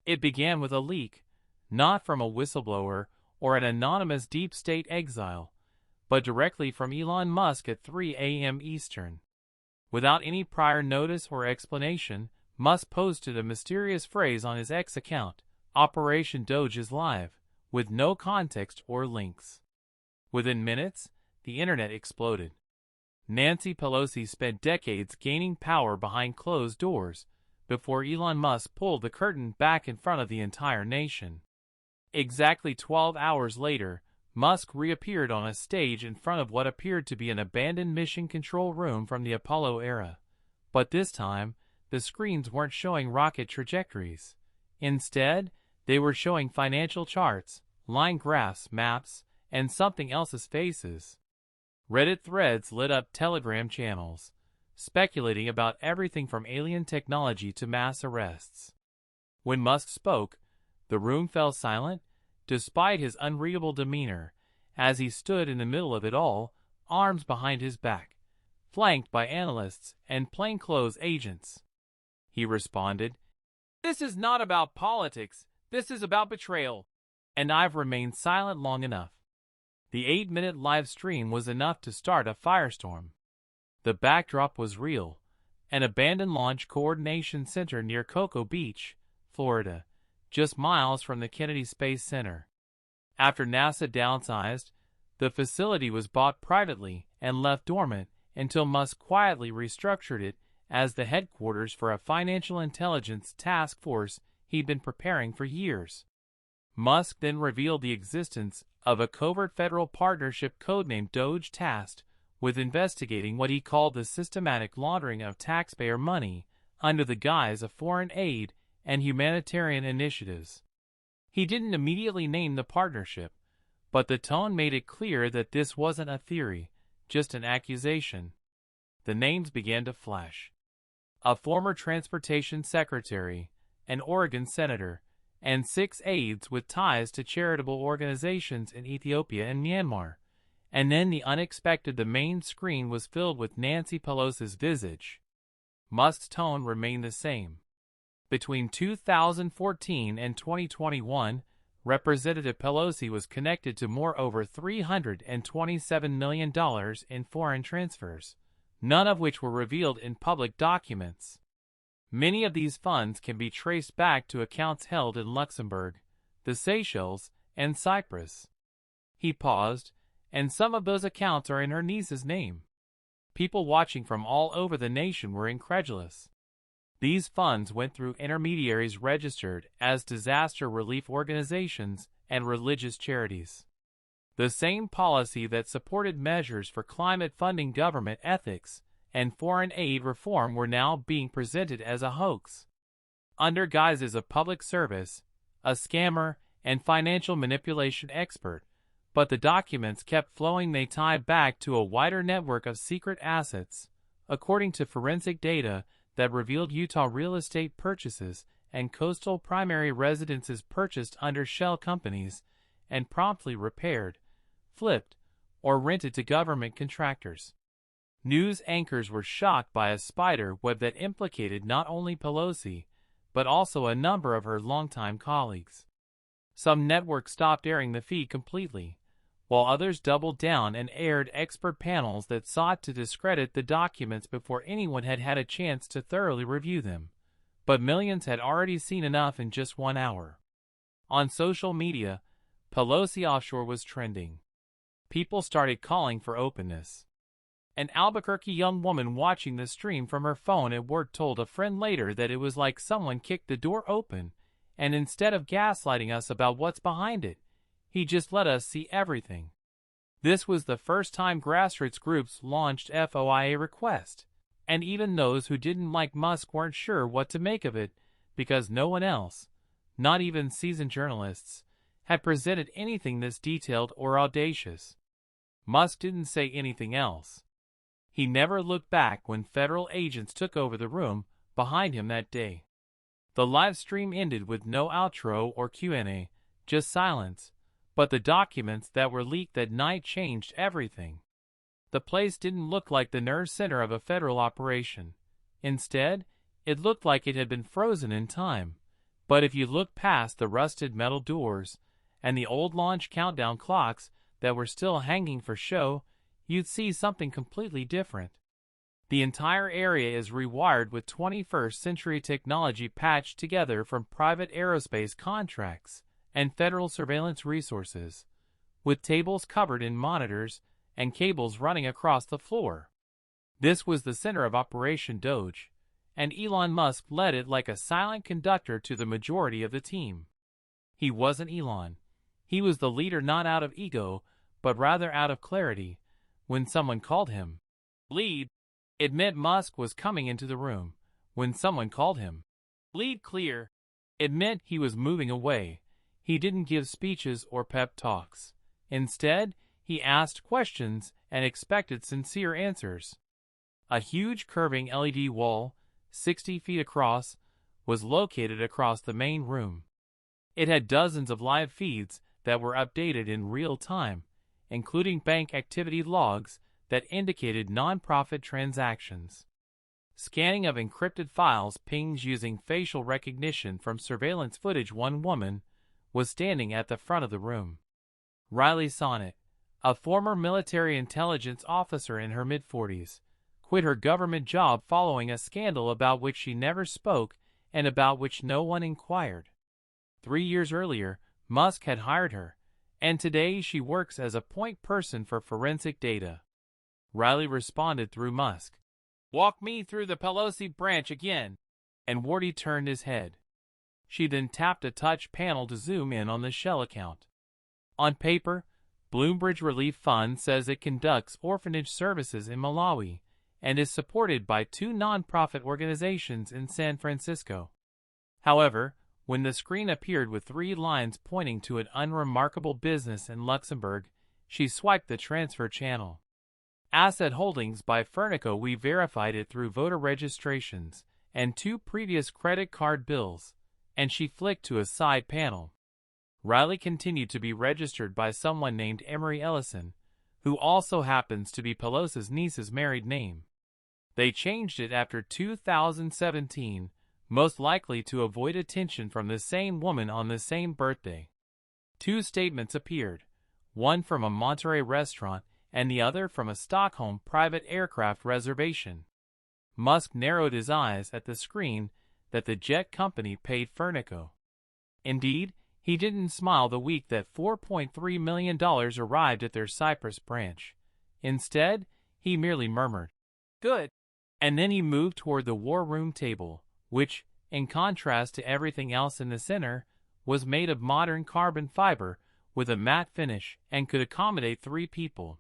It began with a leak, not from a whistleblower or an anonymous deep state exile, but directly from Elon Musk at 3 a.m. Eastern. Without any prior notice or explanation, Musk posted a mysterious phrase on his X account, "Operation Doge is live," with no context or links. Within minutes, the internet exploded. Nancy Pelosi spent decades gaining power behind closed doors before Elon Musk pulled the curtain back in front of the entire nation. Exactly 12 hours later, Musk reappeared on a stage in front of what appeared to be an abandoned mission control room from the Apollo era. But this time, the screens weren't showing rocket trajectories. Instead, they were showing financial charts, line graphs, maps, and something else's faces. Reddit threads lit up Telegram channels, speculating about everything from alien technology to mass arrests. When Musk spoke, the room fell silent, despite his unreadable demeanor, as he stood in the middle of it all, arms behind his back, flanked by analysts and plainclothes agents. He responded, "This is not about politics, this is about betrayal, and I've remained silent long enough." The 8-minute live stream was enough to start a firestorm. The backdrop was real, an abandoned launch coordination center near Cocoa Beach, Florida, just miles from the Kennedy Space Center. After NASA downsized, the facility was bought privately and left dormant until Musk quietly restructured it as the headquarters for a financial intelligence task force he'd been preparing for years. Musk then revealed the existence of a covert federal partnership codenamed Doge tasked with investigating what he called the systematic laundering of taxpayer money under the guise of foreign aid and humanitarian initiatives. He didn't immediately name the partnership, but the tone made it clear that this wasn't a theory, just an accusation. The names began to flash. A former transportation secretary, an Oregon senator, and 6 aides with ties to charitable organizations in Ethiopia and Myanmar. And then the main screen was filled with Nancy Pelosi's visage. Musk's tone remained the same. Between 2014 and 2021, Representative Pelosi was connected to over $327 million in foreign transfers, none of which were revealed in public documents. Many of these funds can be traced back to accounts held in Luxembourg, the Seychelles, and Cyprus. He paused, and some of those accounts are in her niece's name. People watching from all over the nation were incredulous. These funds went through intermediaries registered as disaster relief organizations and religious charities. The same policy that supported measures for climate funding, government ethics, and foreign aid reform were now being presented as a hoax. Under guises of public service, a scammer, and financial manipulation expert, but the documents kept flowing. They tied back to a wider network of secret assets, according to forensic data that revealed Utah real estate purchases and coastal primary residences purchased under shell companies and promptly repaired, flipped, or rented to government contractors. News anchors were shocked by a spider web that implicated not only Pelosi, but also a number of her longtime colleagues. Some networks stopped airing the feed completely, while others doubled down and aired expert panels that sought to discredit the documents before anyone had had a chance to thoroughly review them. But millions had already seen enough in just 1 hour. On social media, Pelosi offshore was trending. People started calling for openness. An Albuquerque young woman watching the stream from her phone at work told a friend later that it was like someone kicked the door open, and instead of gaslighting us about what's behind it, he just let us see everything. This was the first time grassroots groups launched FOIA requests, and even those who didn't like Musk weren't sure what to make of it because no one else, not even seasoned journalists, had presented anything this detailed or audacious. Musk didn't say anything else. He never looked back when federal agents took over the room behind him that day. The live stream ended with no outro or Q&A, just silence, but the documents that were leaked that night changed everything. The place didn't look like the nerve center of a federal operation. Instead, it looked like it had been frozen in time, But if you look past the rusted metal doors and the old launch countdown clocks that were still hanging for show, you'd see something completely different. The entire area is rewired with 21st century technology patched together from private aerospace contracts and federal surveillance resources, with tables covered in monitors and cables running across the floor. This was the center of Operation Doge, and Elon Musk led it like a silent conductor to the majority of the team. He wasn't Elon. He was the leader not out of ego, but rather out of clarity. When someone called him lead, it meant Musk was coming into the room. When someone called him lead clear, it meant he was moving away. He didn't give speeches or pep talks. Instead, he asked questions and expected sincere answers. A huge curving LED wall, 60 feet across, was located across the main room. It had dozens of live feeds that were updated in real time, including bank activity logs that indicated non-profit transactions. Scanning of encrypted files pings using facial recognition from surveillance footage. One woman was standing at the front of the room. Riley Sonnet, a former military intelligence officer in her mid-40s, quit her government job following a scandal about which she never spoke and about which no one inquired. 3 years earlier, Musk had hired her, and today she works as a point person for forensic data. Riley responded through Musk, "Walk me through the Pelosi branch again," and Wardy turned his head. She then tapped a touch panel to zoom in on the Shell account. On paper, Bloomberg Relief Fund says it conducts orphanage services in Malawi and is supported by 2 nonprofit organizations in San Francisco. However, when the screen appeared with 3 lines pointing to an unremarkable business in Luxembourg, she swiped the transfer channel. Asset holdings by Furnico. We verified it through voter registrations and 2 previous credit card bills, and she flicked to a side panel. Riley continued to be registered by someone named Emery Ellison, who also happens to be Pelosi's niece's married name. They changed it after 2017, most likely to avoid attention from the same woman on the same birthday. 2 statements appeared, one from a Monterey restaurant and the other from a Stockholm private aircraft reservation. Musk narrowed his eyes at the screen that the jet company paid Furnico. Indeed, he didn't smile the week that $4.3 million arrived at their Cyprus branch. Instead, he merely murmured, "Good." And then he moved toward the war room table, which, in contrast to everything else in the center, was made of modern carbon fiber with a matte finish and could accommodate 3 people.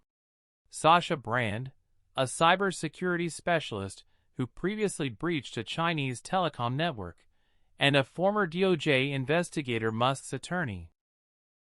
Sasha Brand, a cybersecurity specialist who previously breached a Chinese telecom network, and a former DOJ investigator, Musk's attorney.